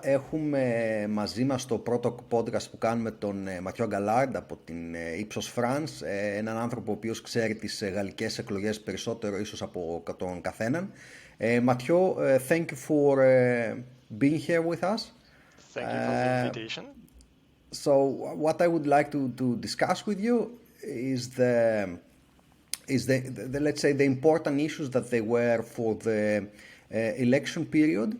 Έχουμε μαζί μας το πρώτο podcast που κάνουμε τον Mathieu Gallard από την Ipsos France, έναν άνθρωπο ο οποίος ξέρει τις γαλλικές εκλογές περισσότερο ίσως από τον καθέναν. Mathieu, thank you for being here with us. Thank you for the invitation. So what I would like to discuss with you is the let's say the important issues that they were for the election period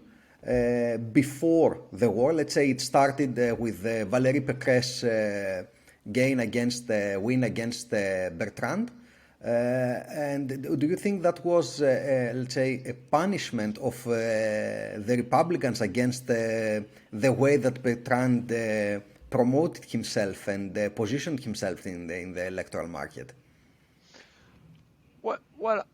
before the war. Let's say it started with Valérie Pécresse win against Bertrand. And do you think that was, let's say, a punishment of the Republicans against the way that Bertrand promoted himself and positioned himself in the electoral market? Well,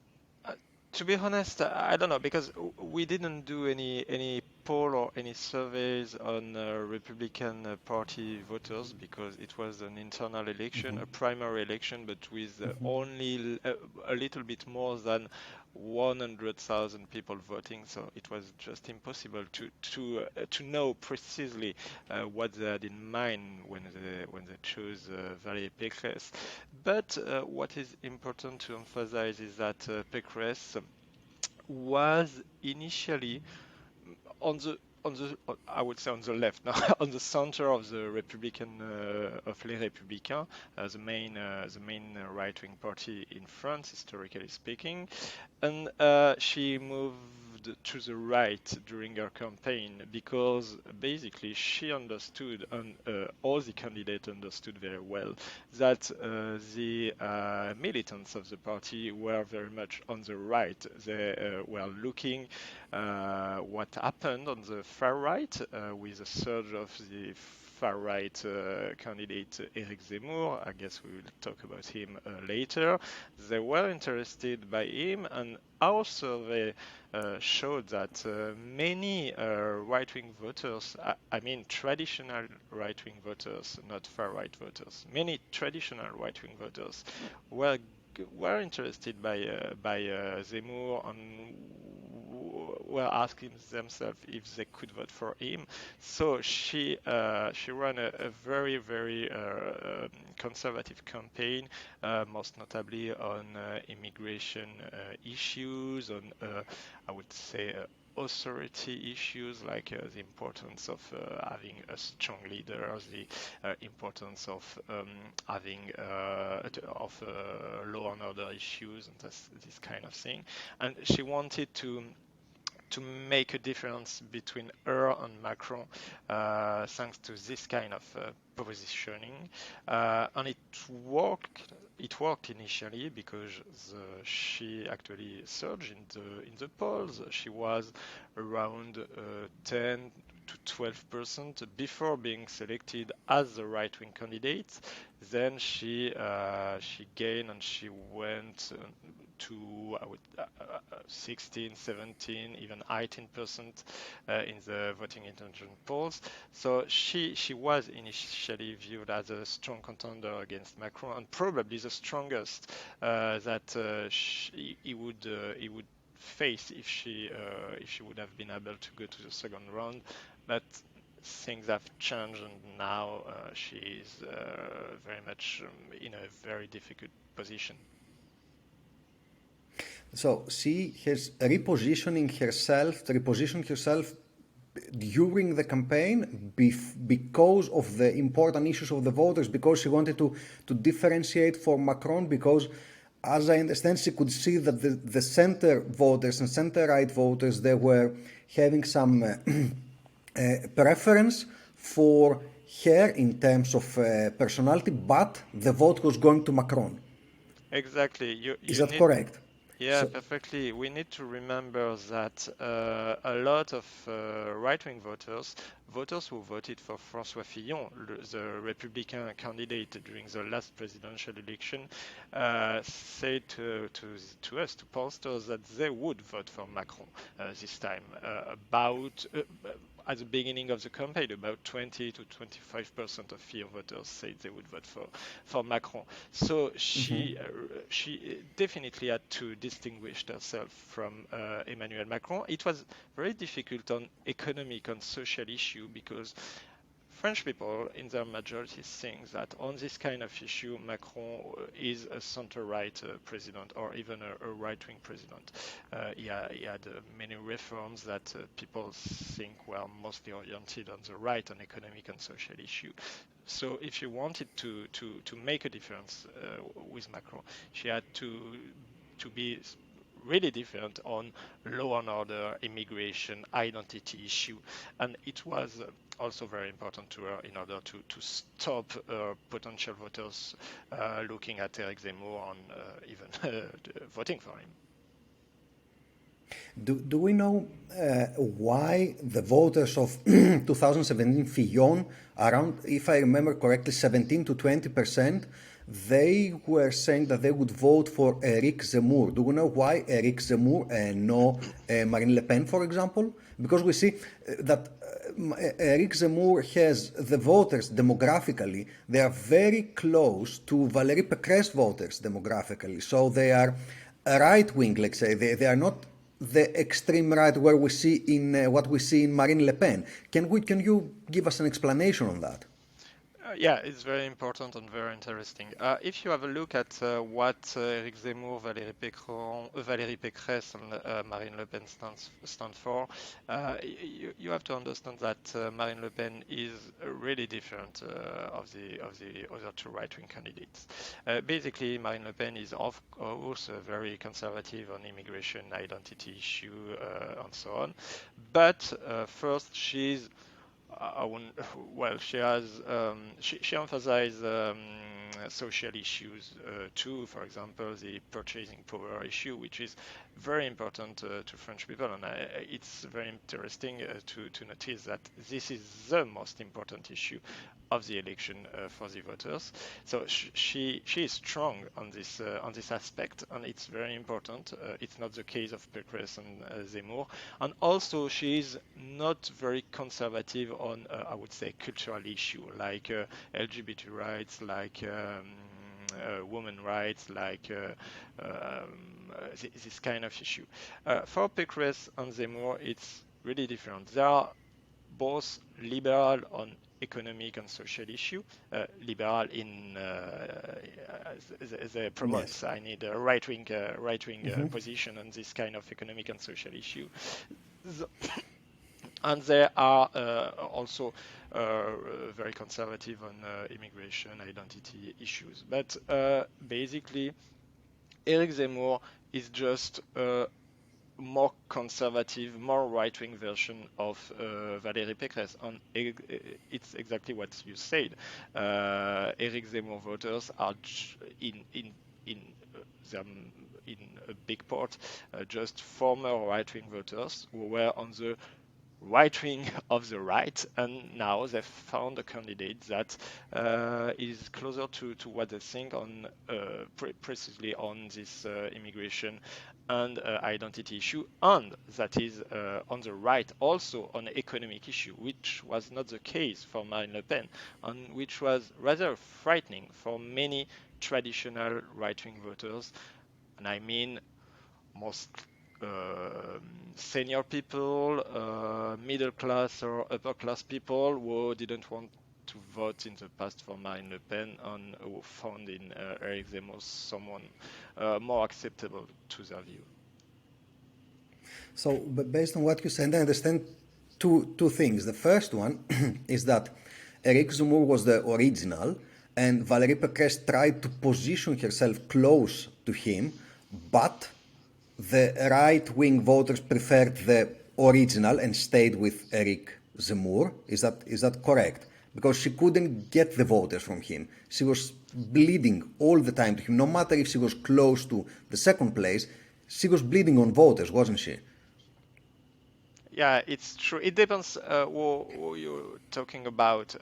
to be honest, I don't know, because we didn't do any poll or any surveys on Republican Party voters, because it was an internal election, a primary election, but with only a little bit more than 100,000 people voting. So it was just impossible to know precisely what they had in mind when they chose Valérie Pécresse. But what is important to emphasize is that Pécresse was initially on the I would say on the left, now on the center of the Republican of Les Républicains, the main right-wing party in France, historically speaking, and she moved to the right during her campaign because basically she understood, and all the candidates understood very well, that the militants of the party were very much on the right. They were looking what happened on the far right with the surge of the far right candidate Éric Zemmour. I guess we will talk about him later. They were interested by him, and our survey showed that many right-wing voters, I mean traditional right-wing voters, not far-right voters, many traditional right-wing voters were interested by Zemmour and were asking themselves if they could vote for him. So she ran a very conservative campaign, most notably on immigration issues, on I would say authority issues like the importance of having a strong leader, the importance of having law and order issues, and this kind of thing. And she wanted to make a difference between her and Macron, thanks to this kind of positioning, and it worked. It worked initially because she actually surged in the polls. She was around 10 to 12% before being selected as the right-wing candidate. Then she gained, and she went to 16, 17, even 18% in the voting intention polls. So she was initially viewed as a strong contender against Macron, and probably the strongest that he would face if she would have been able to go to the second round. But things have changed, and now she is very much in a very difficult position. So she has repositioned herself during the campaign because of the important issues of the voters, because she wanted to differentiate for Macron, because as I understand, she could see that the center voters and center-right voters, they were having some preference for her in terms of personality, but the vote was going to Macron. Exactly. Is that correct? Yeah, perfectly. We need to remember that a lot of right-wing voters who voted for François Fillon, the Republican candidate during the last presidential election, said to us, to pollsters, that they would vote for Macron this time. at the beginning of the campaign, about 20 to 25% of female voters said they would vote for Macron. So she definitely had to distinguish herself from Emmanuel Macron. It was very difficult on economic and social issue because French people, in their majority, think that on this kind of issue, Macron is a center-right president or even a right-wing president. He had many reforms that people think were mostly oriented on the right on economic and social issue. So if she wanted to make a difference with Macron, she had to be really different on law and order, immigration, identity issue. And it was also very important to her in order to stop potential voters looking at Eric Zemmour and even voting for him. Do we know why the voters of 2017 Fillon, around, if I remember correctly, 17 to 20%, they were saying that they would vote for Eric Zemmour. Do we know why Eric Zemmour and no Marine Le Pen, for example? Because we see that Eric Zemmour has the voters demographically, they are very close to Valérie Pécresse voters demographically. So they are right-wing, let's say. They are not the extreme right where we see in what we see in Marine Le Pen. Can you give us an explanation on that? Yeah, it's very important and very interesting. If you have a look at what Eric Zemmour, Valérie Pécresse, and Marine Le Pen stand for, you have to understand that Marine Le Pen is really different of the other two right-wing candidates. Basically, Marine Le Pen is of course very conservative on immigration, identity issue, and so on. But first, she's she has she emphasizes social issues too. For example, the purchasing power issue, which is very important to French people, and it's very interesting to notice that this is the most important issue of the election for the voters. So she is strong on this aspect, and it's very important. It's not the case of Pécresse and Zemmour, and also she is not very conservative on I would say cultural issue like LGBT rights, like women rights, like this kind of issue. For Pécresse and Zemmour, it's really different. They are both liberal on economic and social issue. Liberal in the promotes. Yes. I need a right-wing position on this kind of economic and social issue. And they are also very conservative on immigration, identity issues. But basically, Eric Zemmour is just a more conservative, more right-wing version of Valérie Pécresse. And it's exactly what you said. Eric Zemmour voters are in a big part just former right-wing voters who were on the right wing of the right, and now they've found a candidate that is closer to what they think on precisely on this immigration and identity issue, and that is on the right also on economic issue, which was not the case for Marine Le Pen, and which was rather frightening for many traditional right-wing voters, and I mean most senior people, middle class or upper class people who didn't want to vote in the past for Marine Le Pen and who found in Eric Zemmour someone more acceptable to their view. So, but based on what you said, I understand two things. The first one is that Eric Zemmour was the original, and Valérie Pécresse tried to position herself close to him, but the right-wing voters preferred the original and stayed with Eric Zemmour. Is that correct? Because she couldn't get the voters from him. She was bleeding all the time to him. No matter if she was close to the second place, she was bleeding on voters, wasn't she? Yeah, it's true. It depends who you're talking about.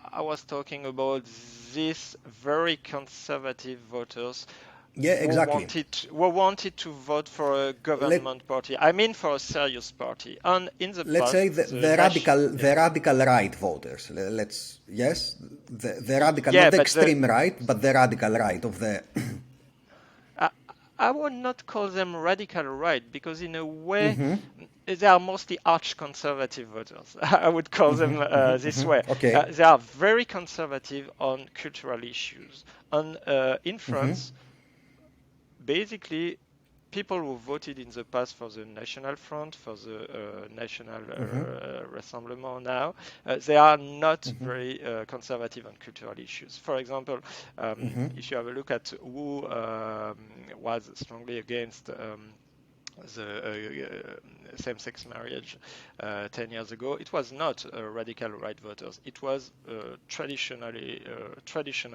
I was talking about these very conservative voters Yeah, exactly. who wanted to vote for a Let government party. I mean, for a serious party. And in the let's say past, the radical yeah, the radical right voters. Let's yes, the radical, not yeah, the but extreme right, but the radical right of the. I, I would not call them radical right because, in a way, Hmm. they are mostly arch conservative voters. I would call them this way. Okay. They are very conservative on cultural issues. And in France, basically, people who voted in the past for the National Front, for the National Rassemblement now, they are not very conservative on cultural issues. For example, if you have a look at who was strongly against the same-sex marriage 10 years ago, it was not radical right voters. It was traditional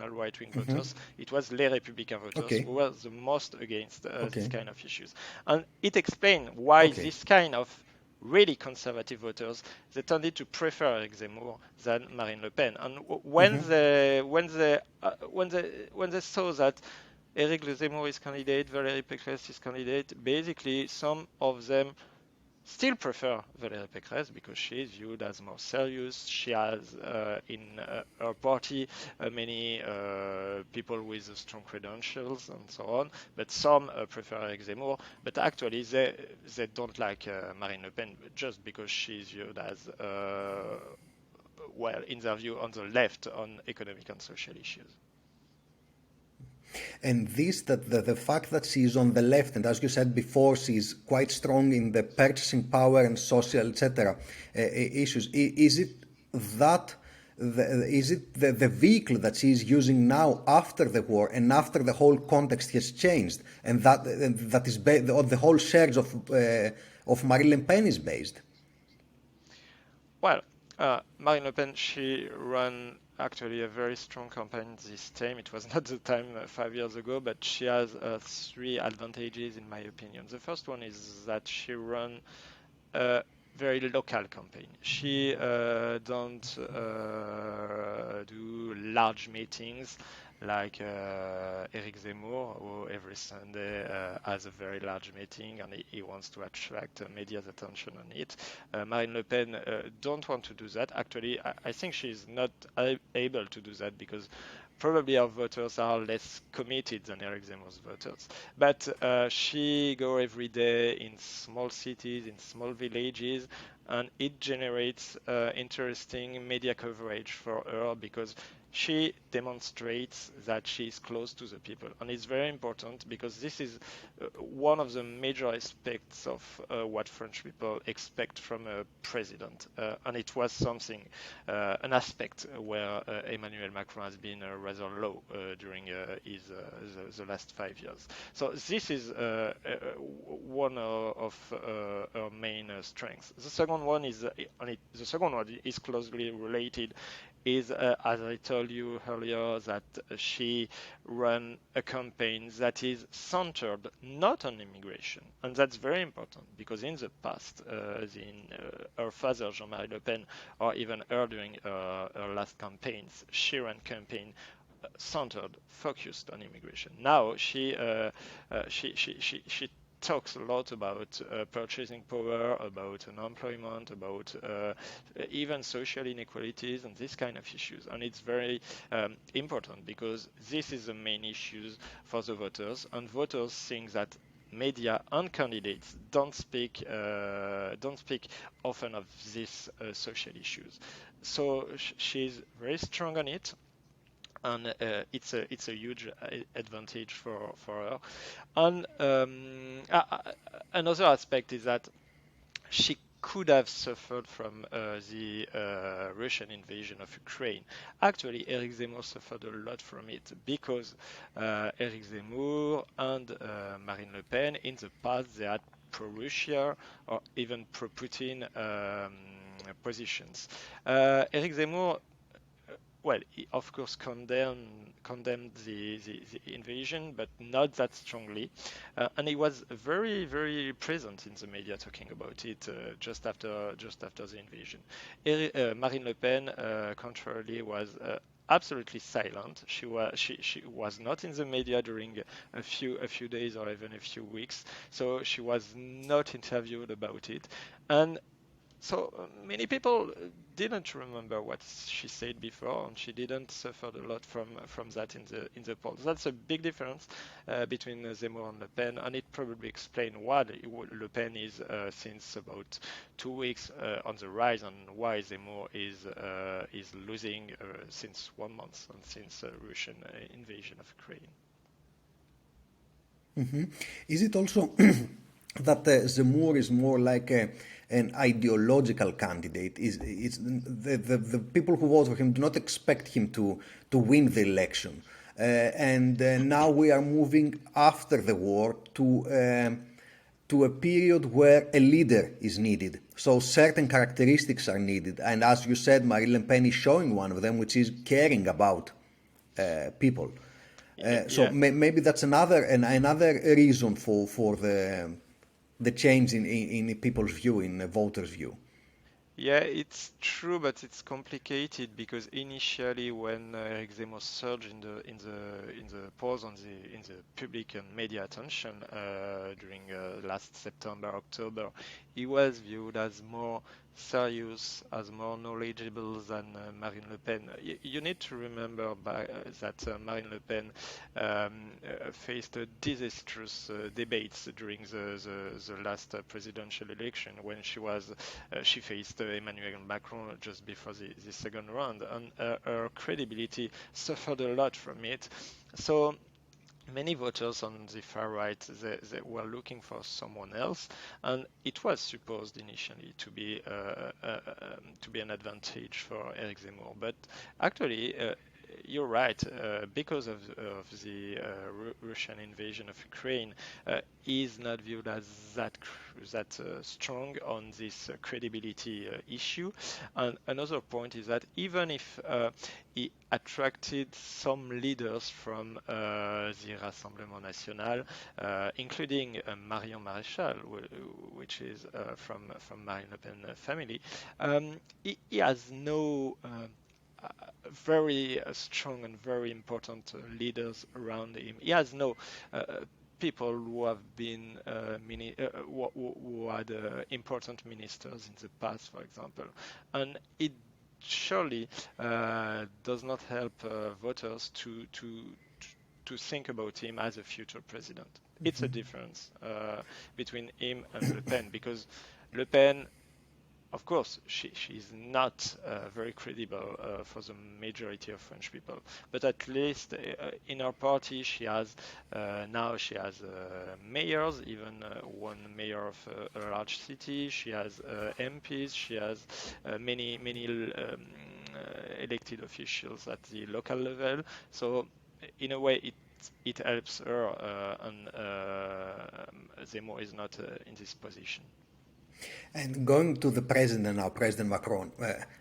right-wing voters. It was les républicains voters Okay. who were the most against this Okay. kind of issues. And it explained why Okay. this kind of really conservative voters, they tended to prefer Eric Zemmour than Marine Le Pen. And when they saw that Eric Zemmour is candidate, Valérie Pécresse is candidate, basically some of them still prefer Valérie Pécresse because she is viewed as more serious. She has in her party many people with strong credentials and so on. But some prefer Eric Zemmour. But actually, they don't like Marine Le Pen just because she is viewed as well, in their view, on the left on economic and social issues. And this, that the fact that she is on the left, and as you said before, she is quite strong in the purchasing power and social, etc. Issues. Is it that? Is it the vehicle that she is using now after the war and after the whole context has changed, and that is the whole surge of Marine Le Pen is based? Well, Marine Le Pen, she ran actually a very strong campaign this time. It was not the time 5 years ago, but she has three advantages, in my opinion. The first one is that she ran a very local campaign. She don't do large meetings like Eric Zemmour, who every Sunday has a very large meeting and he wants to attract media's attention on it. Marine Le Pen don't want to do that. Actually, I think she's not able to do that because probably our voters are less committed than Eric Zemmour's voters. But she go every day in small cities, in small villages, and it generates interesting media coverage for her because she demonstrates that she is close to the people. And it's very important because this is one of the major aspects of what French people expect from a president. And it was something, an aspect where Emmanuel Macron has been rather low during the last 5 years. So this is one of her main strengths. The second one is closely related is, as I told you earlier, that she ran a campaign that is centered not on immigration. And that's very important because in the past, her father, Jean-Marie Le Pen, or even her during her last campaigns, she ran campaign centered, focused on immigration. Now she talks a lot about purchasing power, about unemployment, about even social inequalities and this kind of issues. And it's very important because this is the main issues for the voters. And voters think that media and candidates don't speak often of these social issues. So she's very strong on it, and it's a huge advantage for her. And another aspect is that she could have suffered from the Russian invasion of Ukraine. Actually, Eric Zemmour suffered a lot from it because Eric Zemmour and Marine Le Pen in the past they had pro-Russia or even pro-Putin positions. Eric Zemmour, well, he of course condemned the invasion, but not that strongly. And he was very, very present in the media talking about it just after the invasion. Marine Le Pen, contrarily, was absolutely silent. She was not in the media during a few days or even a few weeks, so she was not interviewed about it. And so many people didn't remember what she said before, and she didn't suffer a lot from that in the polls. That's a big difference between Zemmour and Le Pen, and it probably explains why Le Pen is since about 2 weeks on the rise, and why Zemmour is losing since 1 month and since Russian invasion of Ukraine. Is it also that Zemmour is more like an ideological candidate? It's the people who vote for him do not expect him to win the election, and now we are moving after the war to a period where a leader is needed. So certain characteristics are needed, and as you said, Marine Le Pen is showing one of them, which is caring about people. So Yeah. maybe that's another reason for the change in people's view, in voters' view. Yeah, it's true, but it's complicated because initially, when Eric Zemmour surged in the polls on in the public and media attention during last September, October, he was viewed as more serious, as more knowledgeable than Marine Le Pen. You need to remember that Marine Le Pen faced a disastrous debates during the last presidential election when she faced Emmanuel Macron just before the second round, and her credibility suffered a lot from it. So many voters on the far right, they were looking for someone else, and it was supposed initially to be an advantage for Eric Zemmour. But actually, you're right. Because of the Russian invasion of Ukraine, is not viewed as that strong on this credibility issue. And another point is that even if he attracted some leaders from the Rassemblement National, including Marion Maréchal, which is from Marine Le Pen family, he has no very strong and very important leaders around him. He has no people who have been who had important ministers in the past, for example, and it surely does not help voters to think about him as a future president. It's a difference between him and Le Pen, because Le Pen, of course, she's not very credible for the majority of French people, but at least in her party now she has mayors, even one mayor of a large city. She has MPs. She has many elected officials at the local level. So in a way, it helps her, and Zemmour is not in this position. And going to the president now, President Macron,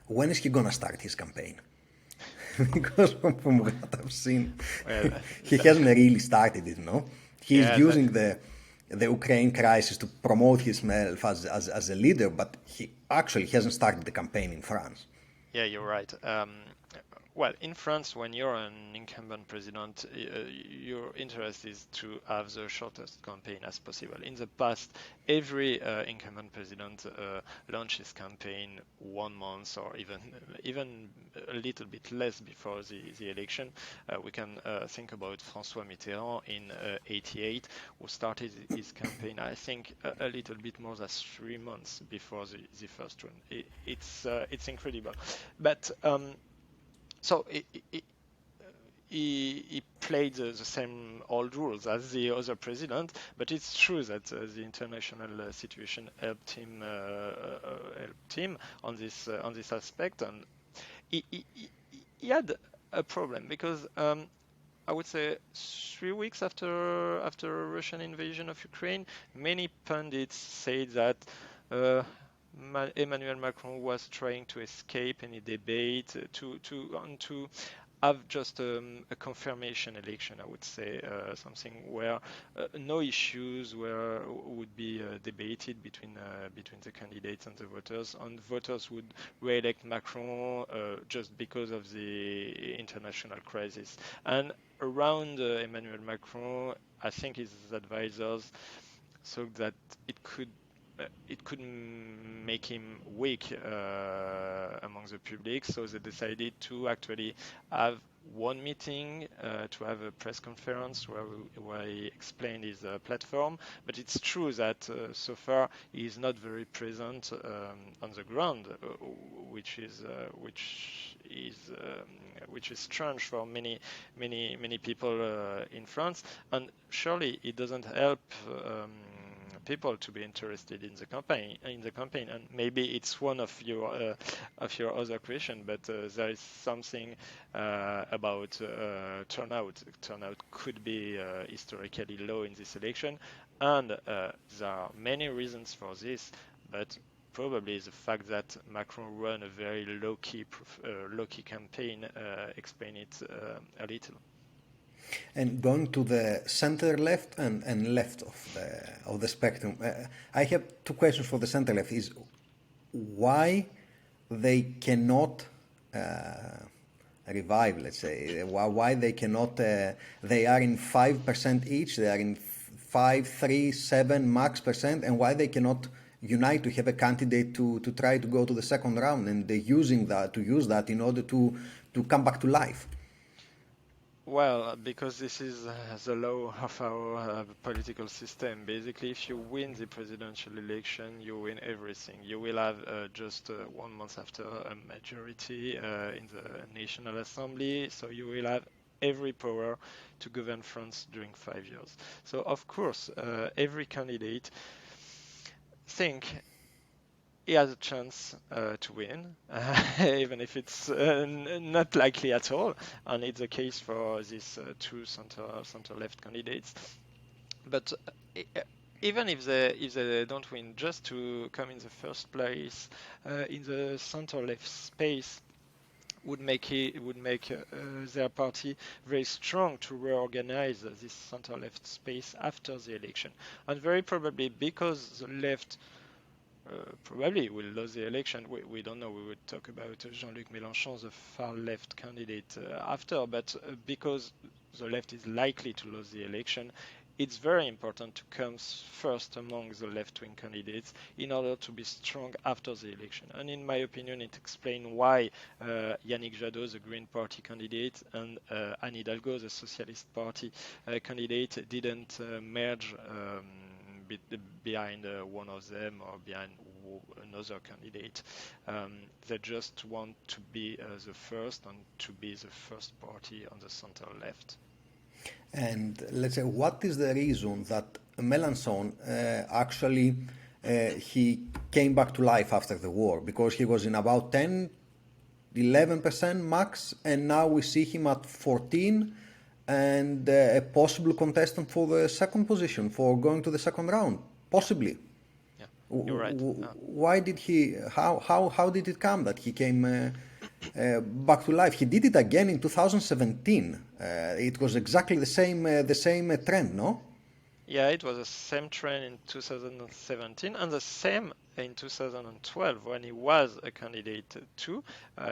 when is he gonna start his campaign? Because from what I've seen, Well, he hasn't really started it. No, he's yeah, using the Ukraine crisis to promote himself as a leader, but he actually hasn't started the campaign in France. yeah, you're right. Well, in France, when you're an incumbent president, your interest is to have the shortest campaign as possible. In the past, every incumbent president launched his campaign 1 month or even a little bit less before the election. We can think about François Mitterrand in '88, who started his campaign, I think, a little bit more than 3 months before the first one. It's incredible, but. So he played the same old rules as the other president, but it's true that the international situation helped him on this aspect, and he had a problem because I would say 3 weeks after Russian invasion of Ukraine, many pundits say that. Uh, Emmanuel Macron was trying to escape any debate, to have just a confirmation election, I would say, something where no issues would be debated between the candidates and the voters, and voters would re-elect Macron just because of the international crisis. And around Emmanuel Macron, I think his advisors thought that it could make him weak among the public, so they decided to actually have one meeting, to have a press conference where he explained his platform. But it's true that so far he is not very present on the ground, which is strange for many people in France, and surely it doesn't help people to be interested in the campaign. And maybe it's one of your other question, but there is something about turnout could be historically low in this election, and there are many reasons for this, but probably the fact that Macron ran a very low-key campaign explain it a little. And going to the center left and left of the spectrum, I have two questions for the center left. Is why they cannot revive, let's say, why they cannot, they are in 5% each, they are in 5, 3, 7 max percent, and why they cannot unite to have a candidate to try to go to the second round, and they're using that to use that in order to come back to life. Well, because this is the law of our political system. Basically, if you win the presidential election, you win everything. You will have just 1 month after a majority in the National Assembly, so you will have every power to govern France during 5 years. So, of course, every candidate think he has a chance to win, even if it's not likely at all. And it's the case for these two center-left candidates. But even if they don't win, just to come in the first place in the center-left space would make their party very strong to reorganize this center-left space after the election, and very probably because the left probably will lose the election. We don't know. We would talk about Jean-Luc Mélenchon, the far left candidate, after, but because the left is likely to lose the election, it's very important to come first among the left-wing candidates in order to be strong after the election. And in my opinion, it explains why Yannick Jadot, the Green Party candidate, and Anne Hidalgo, the Socialist Party candidate, didn't merge behind one of them or behind another candidate. They just want to be the first and to be the first party on the center left. And let's say, what is the reason that Mélenchon actually he came back to life after the war? Because he was in about 10, 11% max, and now we see him at 14, and a possible contestant for the second position, for going to the second round, possibly. Yeah, you're right. Why did he? How did it come that he came back to life? He did it again in 2017. It was exactly the same trend, no? Yeah, it was the same trend in 2017 and the same in 2012 when he was a candidate too.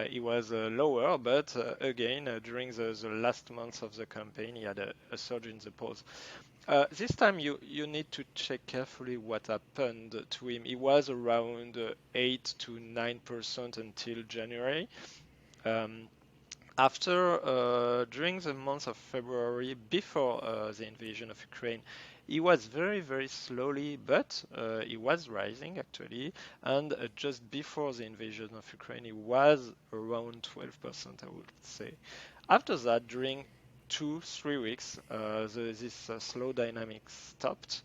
He was lower, but again, during the last months of the campaign, he had a surge in the polls. This time you need to check carefully what happened to him. He was around 8 to 9% until January. During the month of February, before the invasion of Ukraine, he was very, very slowly, but he was rising actually. And just before the invasion of Ukraine, he was around 12%, I would say. After that, during 2-3 weeks, this slow dynamic stopped.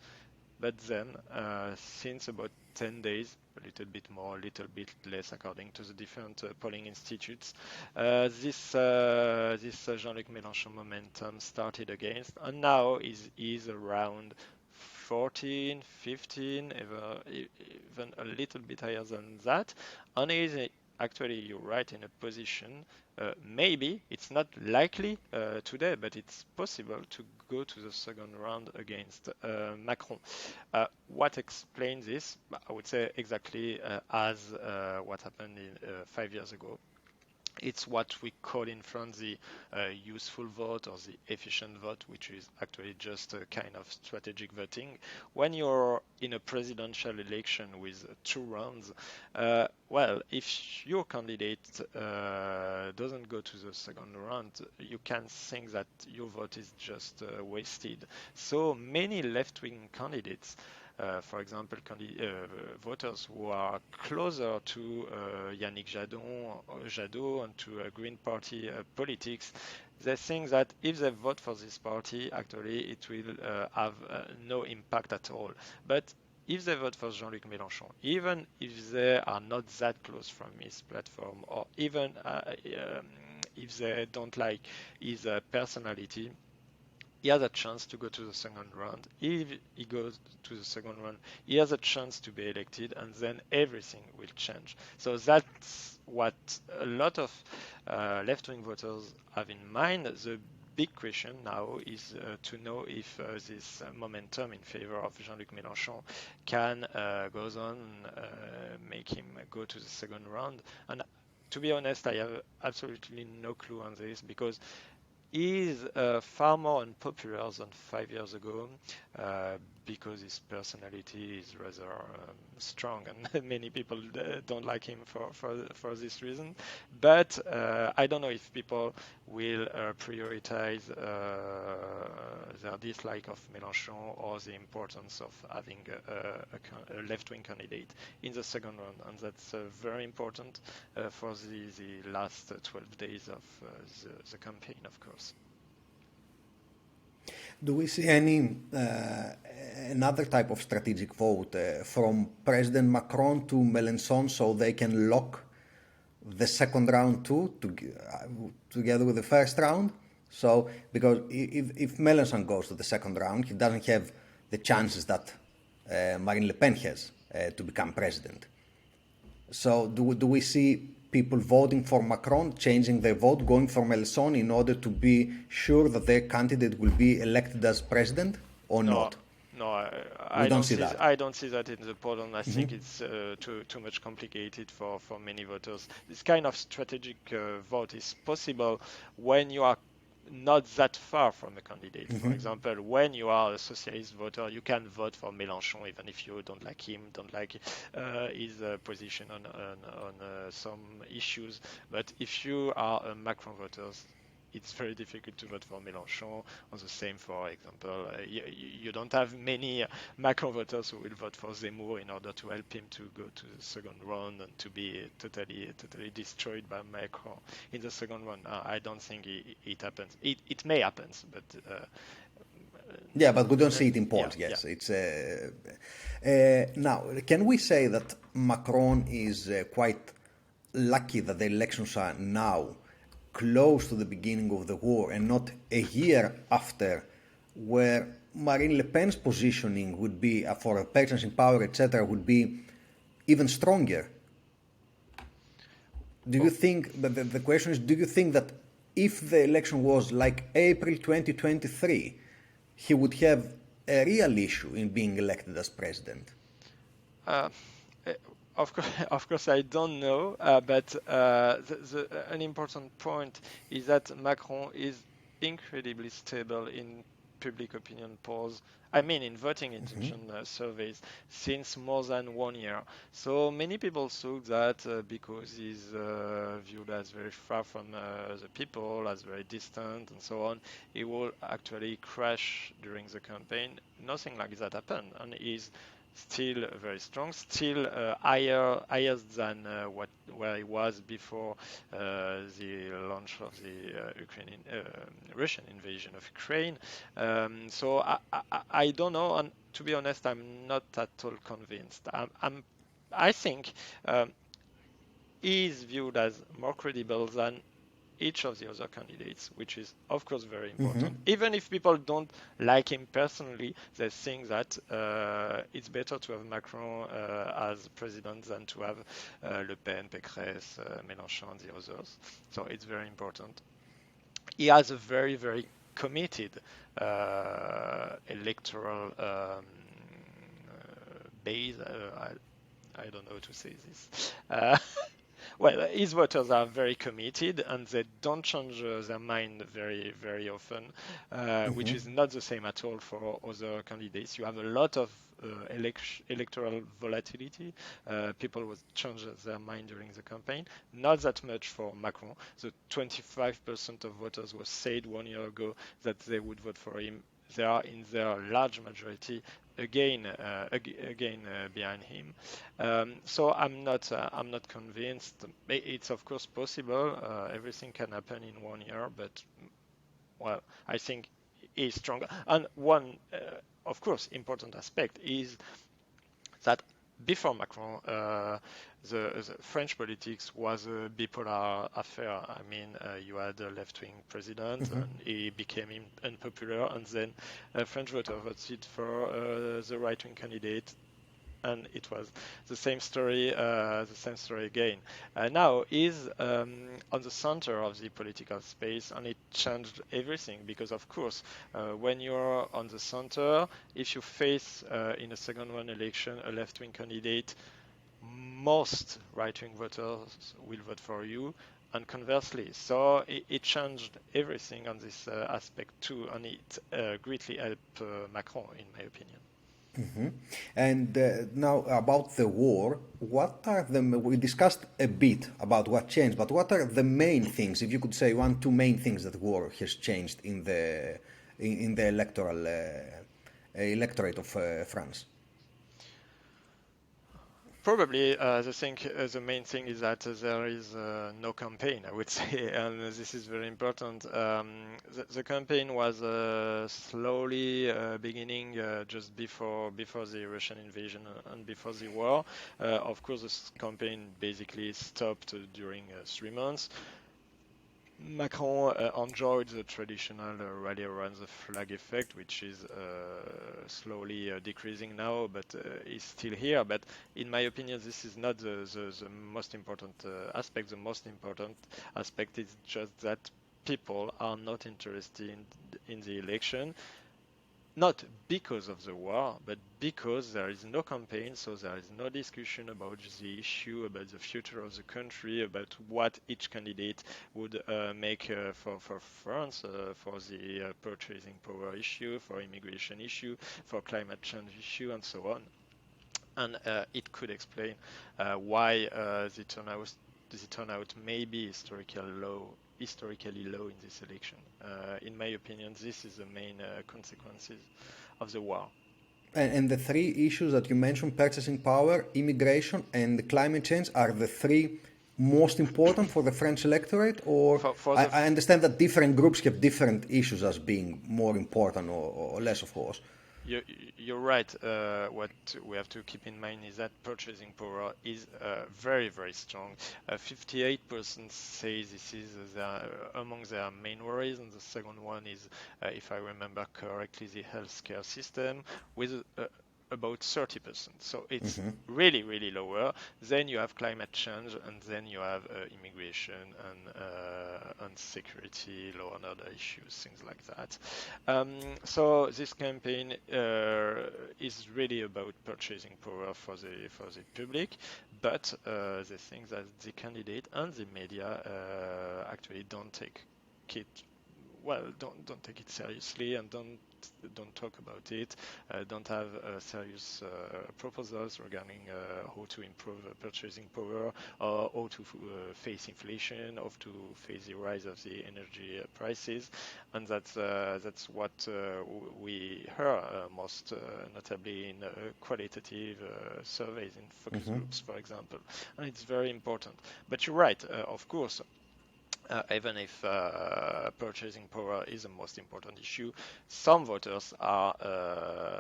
But then, since about 10 days, a little bit more, a little bit less, according to the different polling institutes, this Jean-Luc Mélenchon momentum started again, and now is around 14, 15, even a little bit higher than that, and is actually you're right in a position. Maybe it's not likely today, but it's possible to go to the second round against Macron. What explains this? I would say exactly as what happened 5 years ago. It's what we call in France the useful vote or the efficient vote, which is actually just a kind of strategic voting. When you're in a presidential election with 2 rounds, well, if your candidate doesn't go to the second round, you can think that your vote is just wasted. So many left-wing candidates, for example, voters who are closer to Yannick Jadot and to Green Party politics, they think that if they vote for this party, actually it will have no impact at all. But if they vote for Jean-Luc Mélenchon, even if they are not that close from his platform, or even if they don't like his personality, he has a chance to go to the second round. If he goes to the second round, he has a chance to be elected, and then everything will change. So that's what a lot of left-wing voters have in mind. The big question now is to know if this momentum in favor of Jean-Luc Mélenchon can goes on, make him go to the second round. And to be honest, I have absolutely no clue on this because is far more unpopular than 5 years ago because his personality is rather strong and many people don't like him for this reason. But I don't know if people will prioritize their dislike of Mélenchon or the importance of having a left-wing candidate in the second round. And that's very important for the last 12 days of the campaign, of course. Do we see any another type of strategic vote from President Macron to Mélenchon so they can lock the second round too, together with the first round? So, because if Mélenchon goes to the second round, he doesn't have the chances that Marine Le Pen has to become president. So, do we see people voting for Macron, changing their vote, going for Mélenchon in order to be sure that their candidate will be elected as president or No, not? no, We I don't don't see see that. I don't see that in the poll, and I think it's too much complicated for many voters. This kind of strategic vote is possible when you are not that far from a candidate. For example, when you are a socialist voter, you can vote for Mélenchon even if you don't like him, don't like his position on some issues. But if you are a Macron voter, it's very difficult to vote for Mélenchon. Or the same, for example, you don't have many Macron voters who will vote for Zemmour in order to help him to go to the second round and to be totally destroyed by Macron in the second round. I don't think it happens. It may happen, but Yeah, but we don't see it in yeah, polls. yeah. Yes, it's now. Can we say that Macron is quite lucky that the elections are now close to the beginning of the war and not a year after, where Marine Le Pen's positioning would be for her presence in power, etc., would be even stronger? Do you think that the question is? Do you think that if the election was like April 2023, he would have a real issue in being elected as president? Uh, of course, I don't know, but an important point is that Macron is incredibly stable in public opinion polls. I mean, in voting intention surveys since more than 1 year. So many people thought that because he's viewed as very far from the people, as very distant, and so on, he will actually crash during the campaign. Nothing like that happened, and he's still very strong, still higher than where he was before the launch of the Ukrainian Russian invasion of Ukraine. So I don't know, and to be honest, I'm not at all convinced. I think he is viewed as more credible than each of the other candidates, which is of course very important. Even if people don't like him personally, they think that it's better to have Macron as president than to have Le Pen, Pécresse, Mélenchon, and the others. So it's very important. He has a very, very committed electoral base. I don't know how to say this. Well, his voters are very committed and they don't change their mind very, very often, which is not the same at all for other candidates. You have a lot of electoral volatility. People would change their mind during the campaign. Not that much for Macron. The 25% of voters who said 1 year ago that they would vote for him, they are in their large majority again behind him. So I'm not convinced. It's of course possible. Everything can happen in 1 year, but well, I think he's stronger. And one, of course, important aspect is that before Macron, the French politics was a bipolar affair. I mean, you had a left-wing president, and he became unpopular, and then French voters voted for the right-wing candidate, and it was the same story again. Now is on the center of the political space, and it changed everything because, of course, when you're on the center, if you face in a second round election a left-wing candidate, most right-wing voters will vote for you, and conversely. So it changed everything on this aspect too, and it greatly helped Macron, in my opinion. And now about the war, we discussed a bit about what changed, but what are the main things, if you could say two main things that war has changed in the electorate of France? Probably the main thing is that there is no campaign, I would say, and this is very important. The campaign was slowly beginning just before the Russian invasion and before the war. Of course, this campaign basically stopped during 3 months. Macron enjoyed the traditional rally around the flag effect, which is slowly decreasing now, but is still here. But in my opinion, this is not the most important aspect. The most important aspect is just that people are not interested in the election. Not because of the war, but because there is no campaign, so there is no discussion about the issue, about the future of the country, about what each candidate would make for France, for the purchasing power issue, for immigration issue, for climate change issue, and so on. And it could explain why the turnout may be historically low in this election. In my opinion, this is the main consequences of the war. And the three issues that you mentioned, purchasing power, immigration, and climate change, are the three most important for the French electorate? Or I understand that different groups have different issues as being more important or less, of course. You're right. What we have to keep in mind is that purchasing power is very, very strong. 58% say this is among their main worries, and the second one is, if I remember correctly, the healthcare system, with about 30%. So it's really, really lower. Then you have climate change, and then you have immigration and security, law and order issues, things like that. So this campaign is really about purchasing power for the public, but they think that the candidate and the media actually don't take it don't take it seriously and don't talk about it. Don't have serious proposals regarding how to improve purchasing power, or how to face inflation, or to face the rise of the energy prices, and that's what we heard most notably in qualitative surveys in focus groups, for example, and it's very important. But you're right, of course. Even if purchasing power is the most important issue, some voters are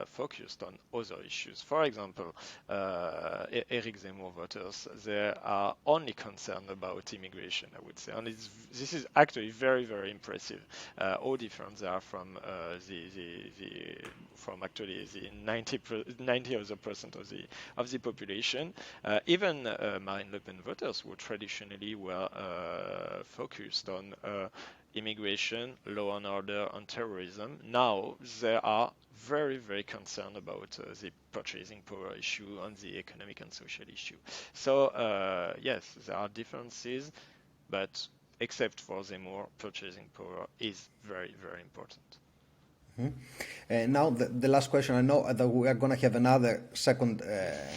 focused on other issues. For example, Eric Zemmour voters, they are only concerned about immigration, I would say. And this is actually very, very impressive. How different they are from from actually the 90 other percent of the population. Even Marine Le Pen voters who traditionally were focused on immigration, law and order, and terrorism. Now they are very, very concerned about the purchasing power issue and the economic and social issue. So yes, there are differences, but except for Zemmour, purchasing power is very, very important. Now, the last question. I know that we are going to have another second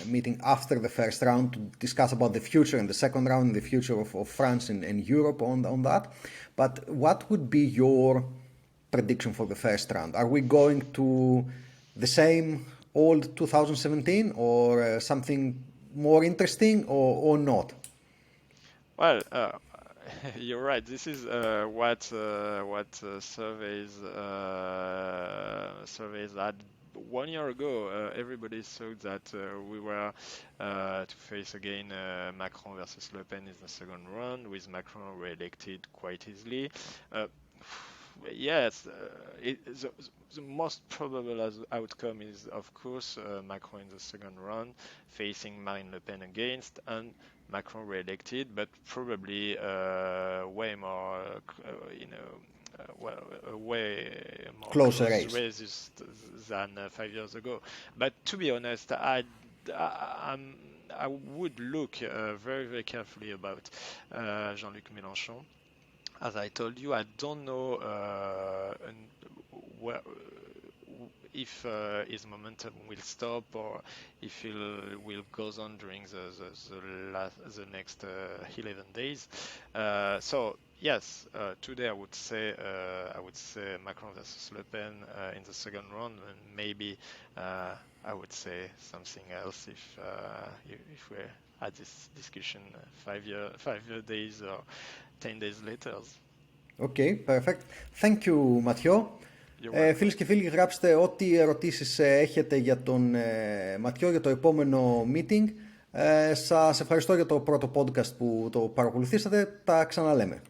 meeting after the first round to discuss about the future, and the second round, the future of France and Europe on that. But what would be your prediction for the first round? Are we going to the same old 2017 or something more interesting or not? Well, you're right. This is what surveys had 1 year ago. Everybody thought that we were to face again Macron versus Le Pen in the second round, with Macron re-elected quite easily. Yes, the most probable outcome is, of course, Macron in the second round, facing Marine Le Pen against, and Macron re-elected, but probably way more, way more Closer close race. races than 5 years ago. But to be honest, I would look very, very carefully about Jean-Luc Mélenchon. As I told you, I don't know if his momentum will stop or if he will goes on during the next 11 days. So yes, today I would say Macron versus Le Pen in the second round, and maybe I would say something else if we had this discussion 5 days or 10 days later. Okay, perfect. Thank you, Mathieu. Φίλες και φίλοι, γράψτε ό,τι ερωτήσεις έχετε για τον Ματιό για το επόμενο meeting. Σας ευχαριστώ για το πρώτο podcast που το παρακολουθήσατε. Τα ξαναλέμε.